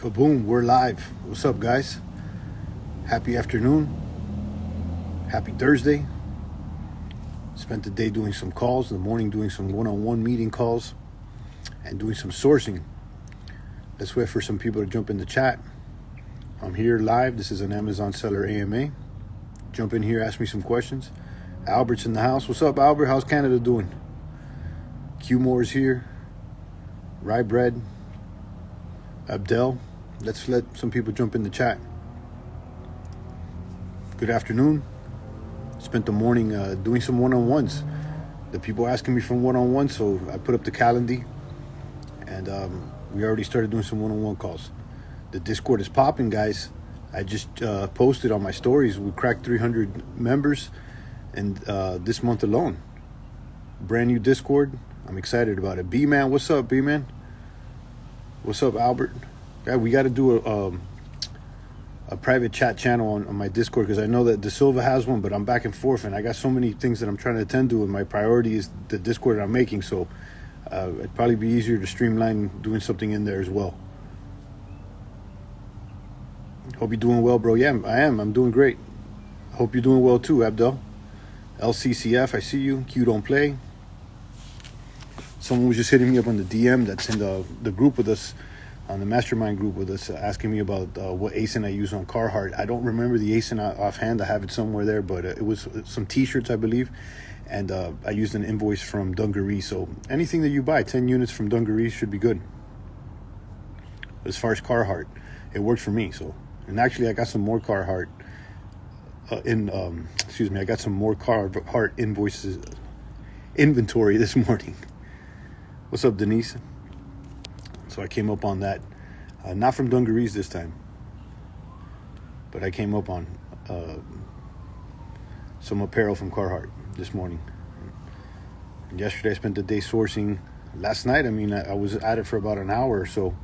Kaboom, we're live. What's up, guys? Happy afternoon. Happy Thursday. Spent the day doing some calls, in the morning doing some one-on-one meeting calls, and doing some sourcing. Let's wait for some people to jump in the chat. I'm here live. This is an Amazon Seller AMA. Jump in here, ask me some questions. Albert's in the house. What's up, Albert? How's Canada doing? Q Moore's here. Rye Bread. Abdel. Let's let some people jump in the chat. Good afternoon. Spent the morning doing some one-on-ones. The people asking me for one-on-one, so I put up the calendar, and we already started doing some one-on-one calls. The Discord is popping, guys. I just posted on my stories. We cracked 300 members, and this month alone. Brand new Discord. I'm excited about it. B-Man, what's up, B-Man? What's up, Albert? Yeah, we got to do a private chat channel on my Discord, because I know that De Silva has one, but I'm back and forth, and I got so many things that I'm trying to attend to, and my priority is the Discord that I'm making, so it'd probably be easier to streamline doing something in there as well. Hope you're doing well, bro. Yeah, I am. I'm doing great. Hope you're doing well too, Abdel. LCCF, I see you. Q don't play. Someone was just hitting me up on the DM that's in the group with us, on the mastermind group with us, asking me about what ASIN I use on Carhartt. I don't remember the ASIN offhand. I have it somewhere there, but it was some t-shirts, I believe, and I used an invoice from Dungarees. So anything that you buy, 10 units from Dungarees should be good. As far as Carhartt, it worked for me. So, and actually I got some more Carhartt I got some more Carhartt inventory this morning. What's up, Denise? So I came up on that, not from Dungarees this time, but I came up on some apparel from Carhartt this morning. And yesterday I spent the day sourcing. Last night, I was at it for about an hour or so,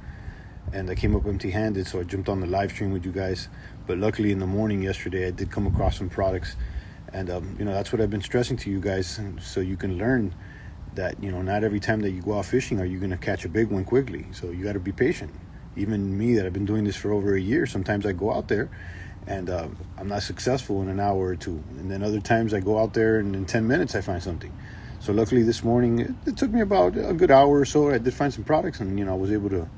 and I came up empty-handed, so I jumped on the live stream with you guys. But luckily in the morning yesterday, I did come across some products, and that's what I've been stressing to you guys, so you can learn that not every time that you go out fishing are you going to catch a big one quickly. So you got to be patient. Even me, that I've been doing this for over a year, sometimes I go out there and I'm not successful in an hour or two, and then other times I go out there and in 10 minutes I find something. So luckily this morning it took me about a good hour or so. I did find some products, and I was able to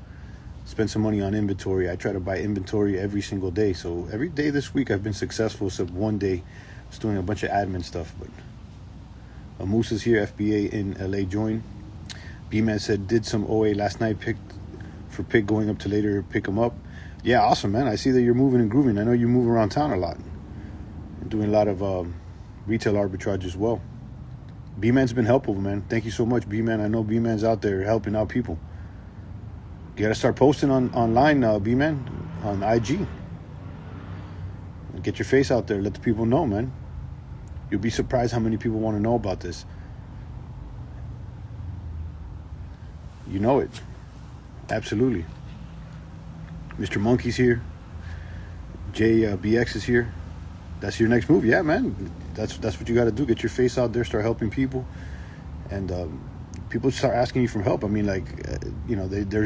spend some money on inventory. I try to buy inventory every single day, so every day this week I've been successful, except one day I was doing a bunch of admin stuff. But Moose is here, FBA in LA join. B-Man said, did some OA last night, pick going up to later, pick them up. Yeah, awesome, man. I see that you're moving and grooving. I know you move around town a lot. And doing a lot of retail arbitrage as well. B-Man's been helpful, man. Thank you so much, B-Man. I know B-Man's out there helping out people. You got to start posting online, B-Man, on IG. Get your face out there. Let the people know, man. You'll be surprised how many people want to know about this. You know it. Absolutely. Mr. Monkey's here. JBX is here. That's your next move. Yeah, man. That's what you got to do. Get your face out there. Start helping people. And people start asking you for help. They're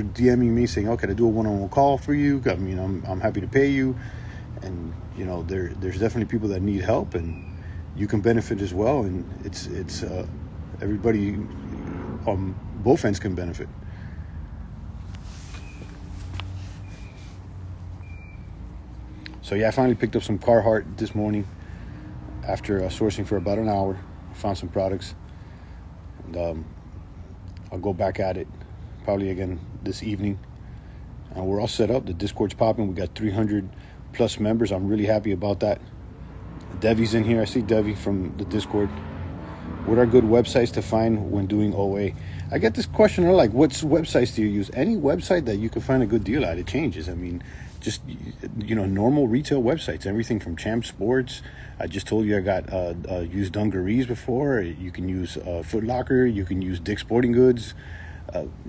DMing me saying, "Oh, can I do a one-on-one call for you? I'm happy to pay you." And there's definitely people that need help, and you can benefit as well, and it's everybody on both ends can benefit. So yeah, I finally picked up some Carhartt this morning after sourcing for about an hour. Found some products, and I'll go back at it probably again this evening. And we're all set up. The Discord's popping. We got 300 plus members. I'm really happy about that. Devi's in here. I see Devi from the Discord. What are good websites to find when doing OA? I get this question a lot, like, what websites do you use? Any website that you can find a good deal at, it changes. Just, normal retail websites, everything from Champ Sports. I just told you I got used Dungarees before. You can use Foot Locker. You can use Dick's Sporting Goods.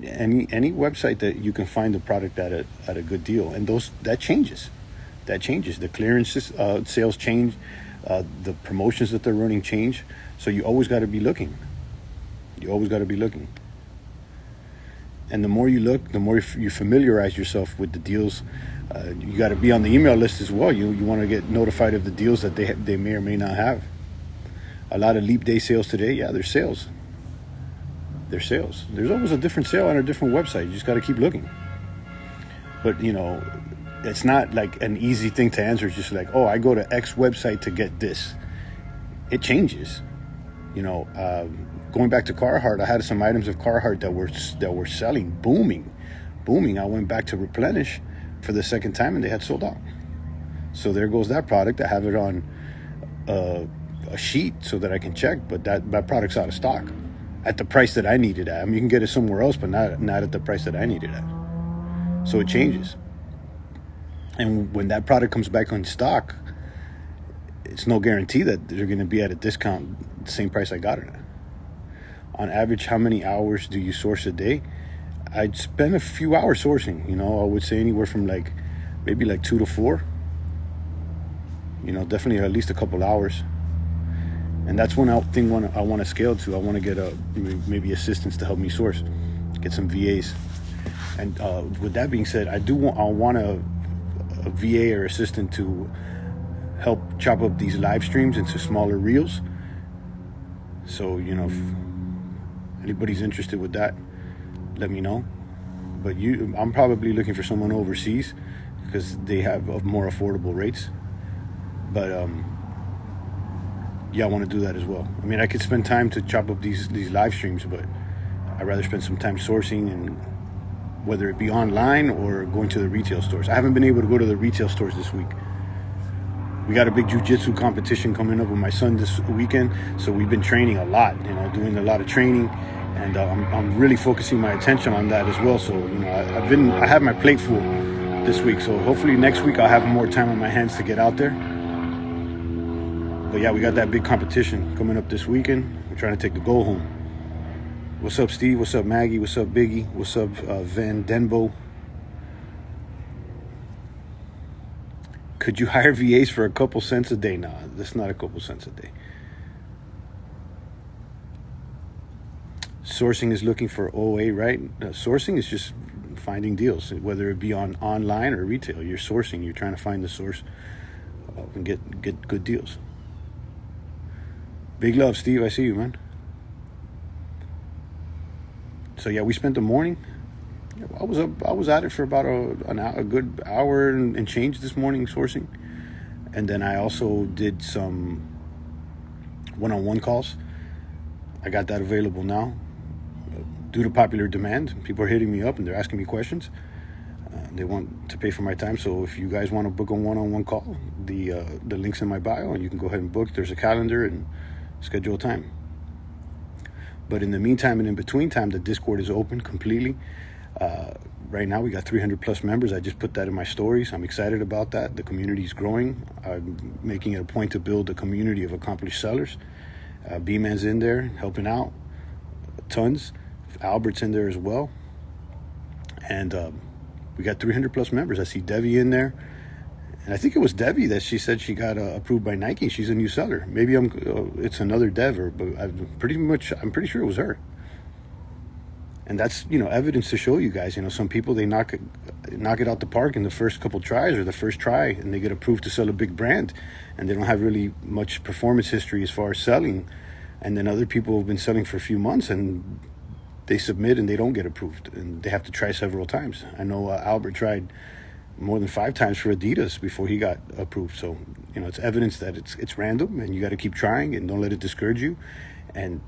Any website that you can find the product at a good deal. And that changes. The clearance sales change. The promotions that they're running change. So you always got to be looking. And the more you look, the more you familiarize yourself with the deals. You got to be on the email list as well. You want to get notified of the deals that they may or may not have. A lot of leap day sales today, yeah, they're sales. They're sales. There's always a different sale on a different website. You just got to keep looking. But, it's not like an easy thing to answer. It's just like, oh, I go to X website to get this. It changes. Going back to Carhartt, I had some items of Carhartt that were selling, booming. I went back to replenish for the second time, and they had sold out. So there goes that product. I have it on a sheet so that I can check, but that product's out of stock at the price that I need it at. I mean, you can get it somewhere else, but not at the price that I need it at. So it changes. And when that product comes back on stock, it's no guarantee that they're going to be at a discount, the same price I got it at. On average, how many hours do you source a day? I'd spend a few hours sourcing. I would say anywhere from maybe 2 to 4. Definitely at least a couple hours. And that's one thing I want to scale to. I want to get maybe assistants to help me source, get some VAs. And with that being said, I want a VA or assistant to help chop up these live streams into smaller reels. So, if anybody's interested with that, let me know. But I'm probably looking for someone overseas because they have more affordable rates. But I want to do that as well. I mean, I could spend time to chop up these live streams, but I'd rather spend some time sourcing, and whether it be online or going to the retail stores. I haven't been able to go to the retail stores this week. We got a big jiu-jitsu competition coming up with my son this weekend, so we've been training a lot, doing a lot of training, and I'm really focusing my attention on that as well. So, I have my plate full this week, so hopefully next week I'll have more time on my hands to get out there. But yeah, we got that big competition coming up this weekend. We're trying to take the goal home. What's up, Steve? What's up, Maggie? What's up, Biggie? What's up, Van Denbo? Could you hire VAs for a couple cents a day? Nah, that's not a couple cents a day. Sourcing is looking for OA, right? Sourcing is just finding deals, whether it be online or retail. You're sourcing. You're trying to find the source and get good deals. Big love, Steve. I see you, man. So yeah, we spent the morning. I was at it for about a good hour and change this morning sourcing, and then I also did some one-on-one calls. I got that available now due to popular demand. People are hitting me up and they're asking me questions. They want to pay for my time. So if you guys want to book a one-on-one call, the link's in my bio, and you can go ahead and book. There's a calendar and schedule a time. But in the meantime and in between time, the Discord is open completely. Right now we got 300 plus members. I just put that in my stories. I'm excited about that. The community is growing. I'm making it a point to build a community of accomplished sellers. B-Man's in there helping out tons. Albert's in there as well. And we got 300 plus members. I see Debbie in there. And I think it was Debbie that she said she got approved by Nike. She's a new seller. Maybe it's another Dev, but I'm pretty sure it was her. And that's, evidence to show you guys, some people, they knock it out the park in the first couple tries or the first try, and they get approved to sell a big brand, and they don't have really much performance history as far as selling. And then other people have been selling for a few months, and they submit and they don't get approved, and they have to try several times. I know Albert tried more than 5 times for Adidas before he got approved. So, it's evidence that it's random, and you got to keep trying and don't let it discourage you. And,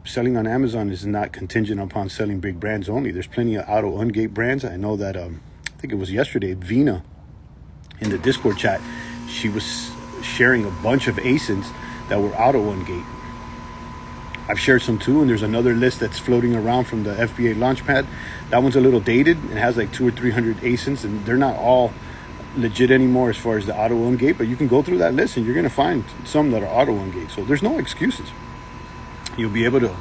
selling on Amazon is not contingent upon selling big brands only. There's plenty of auto ungate brands. I know that, I think it was yesterday, Vina in the Discord chat, she was sharing a bunch of ASINs that were auto ungate. I've shared some too, and there's another list that's floating around from the FBA Launchpad. That one's a little dated. It has like 200 or 300 ASINs, and they're not all legit anymore as far as the auto ungate, but you can go through that list and you're going to find some that are auto ungate. So there's no excuses. You'll be able to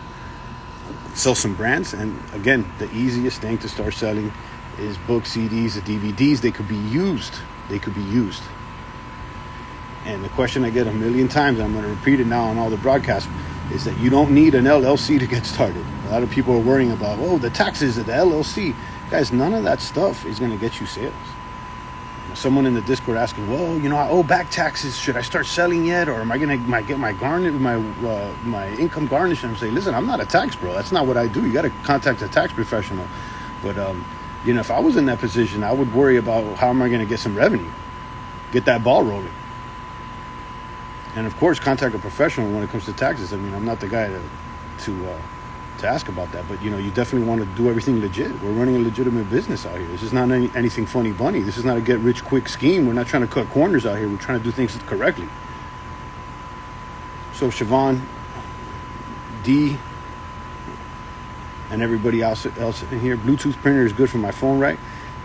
sell some brands. And again, the easiest thing to start selling is books, CDs, the DVDs. They could be used. And the question I get a million times, I'm going to repeat it now on all the broadcasts, is that you don't need an LLC to get started. A lot of people are worrying about, oh, the taxes of the LLC. Guys, none of that stuff is going to get you sales. Someone in the Discord asking, well, I owe back taxes. Should I start selling yet, or am I going to get my income garnished? And I'm saying, listen, I'm not a tax bro. That's not what I do. You got to contact a tax professional. But if I was in that position, I would worry about how am I going to get some revenue, get that ball rolling, and of course, contact a professional when it comes to taxes. I mean, I'm not the guy to ask about that, but you definitely want to do everything legit. We're running a legitimate business out here. This is not anything funny bunny. This is not a get rich quick scheme. We're not trying to cut corners out here. We're trying to do things correctly. So Siobhan, D, and everybody else in here, Bluetooth printer is good for my phone, right?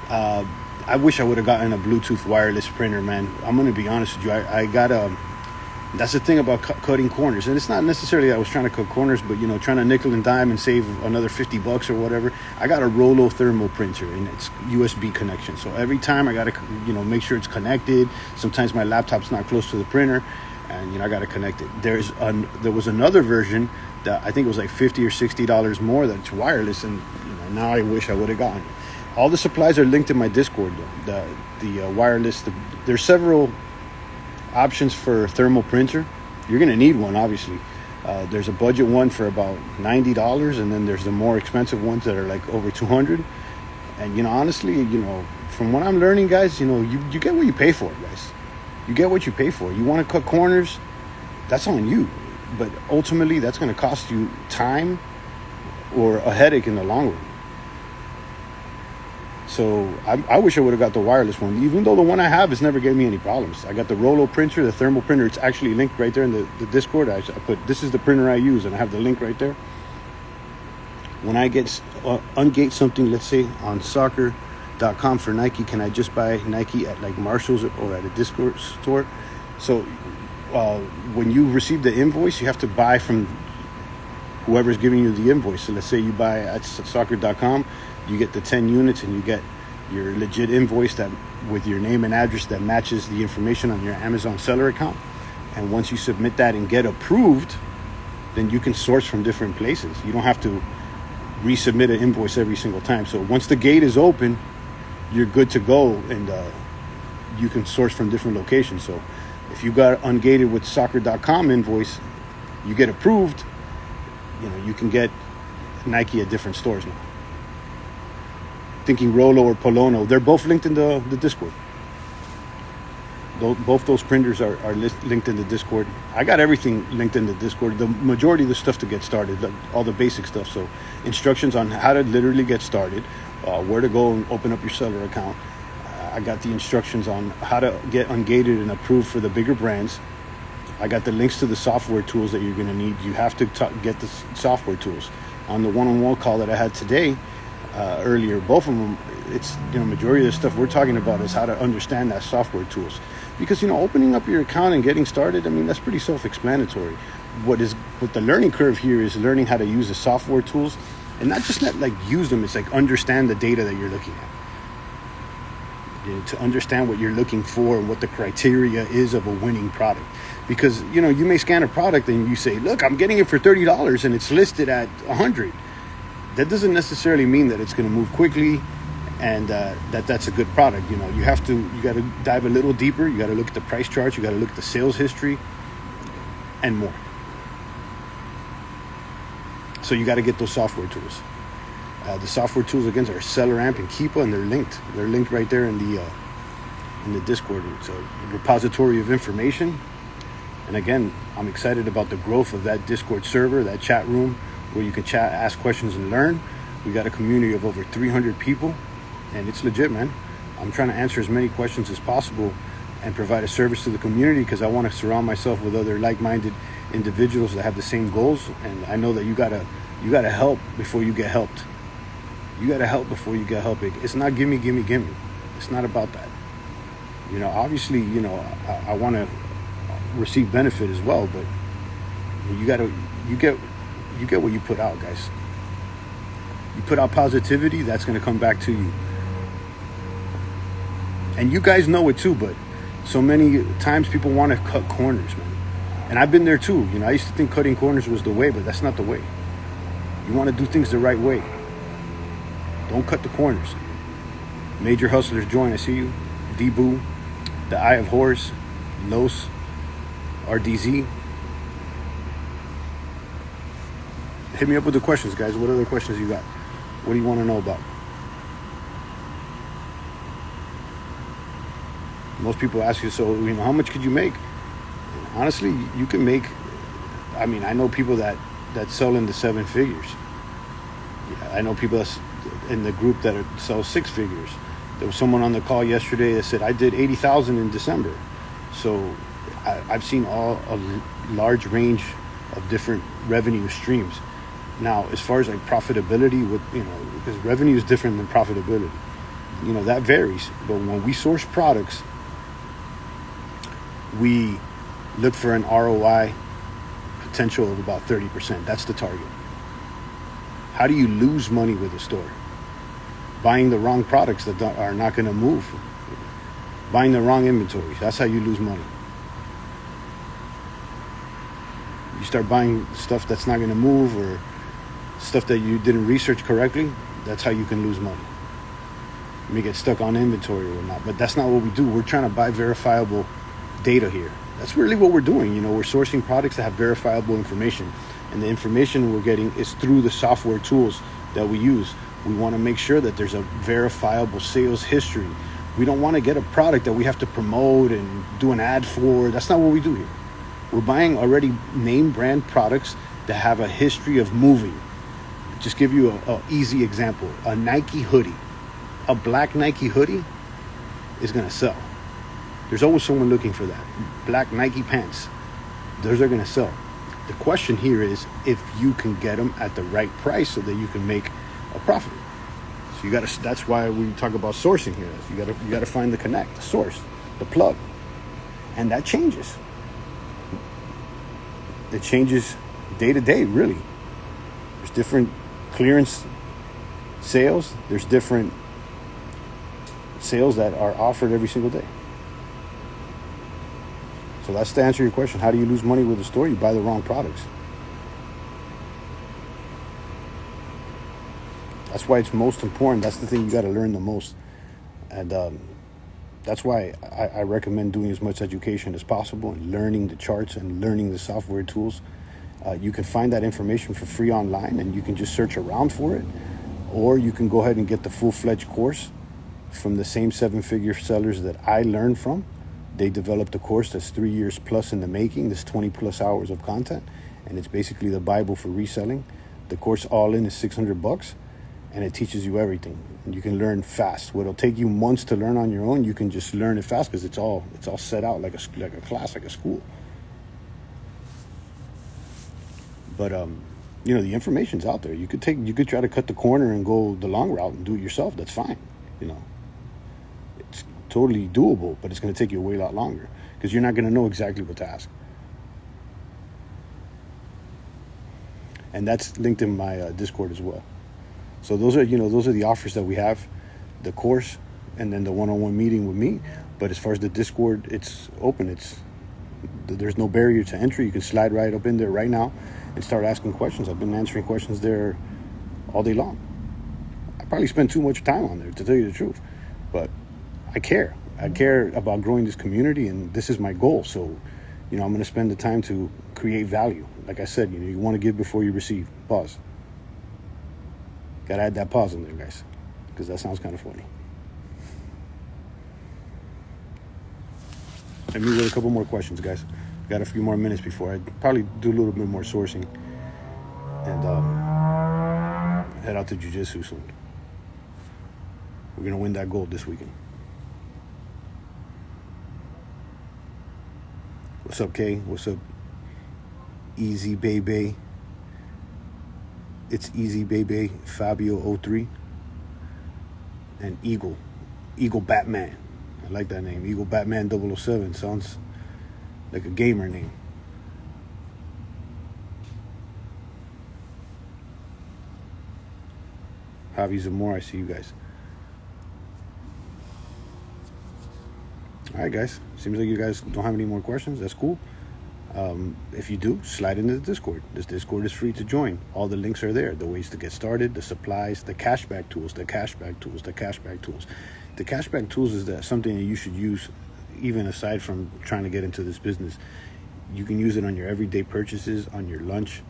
I wish I would have gotten a Bluetooth wireless printer, man. I'm going to be honest with you. I got that's the thing about cutting corners, and it's not necessarily I was trying to cut corners, but trying to nickel and dime and save another $50 or whatever. I got a Rollo thermal printer, and it's USB connection. So every time I got to make sure it's connected. Sometimes my laptop's not close to the printer, and I got to connect it. There was another version that I think it was like $50 or $60 more that's wireless, and now I wish I would have gotten it. All the supplies are linked in my Discord though. The wireless. There's several options for thermal printer. You're going to need one, obviously. There's a budget one for about $90, and then there's the more expensive ones that are like over $200. And honestly, from what I'm learning, guys, you get what you pay for, guys. You get what you pay for. You want to cut corners, that's on you. But ultimately, that's going to cost you time or a headache in the long run. So I wish I would have got the wireless one, even though the one I have has never gave me any problems. I got the Rollo printer, the thermal printer. It's actually linked right there in the Discord. I put, this is the printer I use, and I have the link right there. When I get ungate something, let's say on soccer.com for Nike, can I just buy Nike at like Marshall's or at a Discord store? So when you receive the invoice, you have to buy from whoever's giving you the invoice. So let's say you buy at soccer.com, you get the 10 units and you get your legit invoice that with your name and address that matches the information on your Amazon seller account. And once you submit that and get approved, then you can source from different places. You don't have to resubmit an invoice every single time. So once the gate is open, you're good to go, and you can source from different locations. So if you got ungated with soccer.com invoice, you get approved, you can get Nike at different stores now. Thinking Rollo or Polono, they're both linked in the Discord. Both those printers are linked in the Discord. I got everything linked in the Discord. The majority of the stuff to get started, all the basic stuff. So instructions on how to literally get started, where to go and open up your seller account. I got the instructions on how to get ungated and approved for the bigger brands. I got the links to the software tools that you're going to need. You have to get the software tools. On the one-on-one call that I had today, earlier, both of them, it's majority of the stuff we're talking about is how to understand that software tools, because opening up your account and getting started, I mean, that's pretty self-explanatory. What the learning curve here is learning how to use the software tools, and not just like use them. It's like understand the data that you're looking at, to understand what you're looking for and what the criteria is of a winning product. Because you may scan a product and you say, look, I'm getting it for $30 and it's listed at $100. That doesn't necessarily mean that it's going to move quickly and that's a good product. You got to dive a little deeper. You got to look at the price charts. You got to look at the sales history and more. So you got to get those software tools. The software tools, again, are Reseller Ama and Keepa, and they're linked. They're linked right there in the Discord. It's a repository of information. And again, I'm excited about the growth of that Discord server, that chat room, where you can chat, ask questions, and learn. We got a community of over 300 people, and it's legit, man. I'm trying to answer as many questions as possible and provide a service to the community, because I want to surround myself with other like-minded individuals that have the same goals. And I know that you gotta help before you get helped. You gotta help before you get help. It's not gimme. It's not about that. Obviously, I want to receive benefit as well, but you get what you put out, guys. You put out positivity, that's going to come back to you. And you guys know it too, but so many times people want to cut corners, man. And I've been there too. I used to think cutting corners was the way, but that's not the way. You want to do things the right way. Don't cut the corners. Major Hustlers join. I see you. D-Boo, The Eye of Horus, Los, RDZ. Hit me up with the questions, guys. What other questions you got? What do you want to know about? Most people ask you, so, how much could you make? Honestly, you can make, I know people that sell in the 7 figures. I know people that's in the group that sell 6 figures. There was someone on the call yesterday that said, I did 80,000 in December. So I've seen a large range of different revenue streams. Now, as far as like profitability, because revenue is different than profitability, that varies. But when we source products, we look for an ROI potential of about 30%. That's the target. How do you lose money with a store? Buying the wrong products that are not going to move. Buying the wrong inventory. That's how you lose money. You start buying stuff that's not going to move, or stuff that you didn't research correctly. That's how you can lose money. You may get stuck on inventory or not, but that's not what we do. We're trying to buy verifiable data here. That's really what we're doing. We're sourcing products that have verifiable information, and the information we're getting is through the software tools that we use. We want to make sure that there's a verifiable sales history. We don't want to get a product that we have to promote and do an ad for. That's not what we do here. We're buying already name brand products that have a history of moving. Just give you a easy example. A Nike hoodie, a black Nike hoodie is going to sell. There's always someone looking for that. Black Nike pants, those are going to sell. The question here is if you can get them at the right price so that you can make a profit. So that's why we talk about sourcing here. You got to find the connect, the source, the plug. And that changes. It changes day to day, really. There's different clearance sales. There's different sales that are offered every single day. So that's to answer your question. How do you lose money with a store? You buy the wrong products. That's why it's most important. That's the thing you got to learn the most. And that's why I recommend doing as much education as possible and learning the charts and learning the software tools. You can find that information for free online, and you can just search around for it. Or you can go ahead and get the full-fledged course from the same 7-figure sellers that I learned from. They developed a course that's 3 years plus in the making. There's 20 plus hours of content, and it's basically the Bible for reselling. The course all in is $600, and it teaches you everything. And you can learn fast. What'll take you months to learn on your own, you can just learn it fast because it's all set out like a class, like a school. But the information's out there. You could try to cut the corner and go the long route and do it yourself. That's fine. It's totally doable, but it's going to take you a way lot longer because you're not going to know exactly what to ask. And that's linked in my Discord as well. So those are the offers that we have, the course, and then the one-on-one meeting with me. But as far as the Discord, it's open. There's no barrier to entry. You can slide right up in there right now and start asking questions. I've been answering questions there all day long. I probably spend too much time on there, to tell you the truth. But I care. I care about growing this community, and this is my goal. So, I'm going to spend the time to create value. Like I said, you want to give before you receive. Pause. Got to add that pause in there, guys, because that sounds kind of funny. Let me with a couple more questions, guys. Got a few more minutes before I probably do a little bit more sourcing and head out to jiu-jitsu soon. We're going to win that gold this weekend. What's up, Kay? What's up, Easy Baby? It's Easy Baby, Fabio03, and Eagle Batman. I like that name, Eagle Batman 007. Sounds like a gamer name. Javi Zamora, I see you guys. All right, guys. Seems like you guys don't have any more questions. That's cool. If you do, slide into the Discord. This Discord is free to join. All the links are there. The ways to get started, the supplies, the cashback tools, the cashback tools, the cashback tools. The cashback tools is that something that you should use even aside from trying to get into this business. You can use it on your everyday purchases, on your lunch.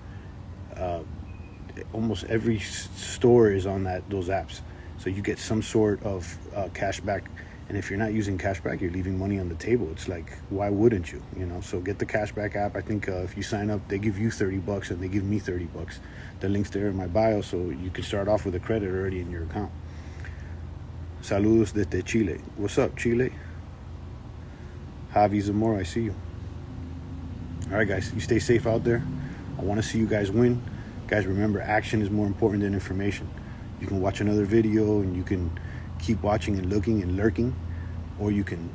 Almost every store is on those apps. So you get some sort of cashback. And if you're not using cashback, you're leaving money on the table. It's like, why wouldn't you? So get the cashback app. I think if you sign up, they give you $30 and they give me $30. The link's there in my bio, so you can start off with a credit already in your account. Saludos desde Chile. What's up, Chile? Javi Zamora, I see you. All right, guys, you stay safe out there. I want to see you guys win. Guys, remember, action is more important than information. You can watch another video and you can keep watching and looking and lurking, or you can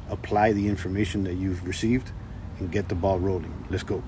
apply the information that you've received and get the ball rolling. Let's go.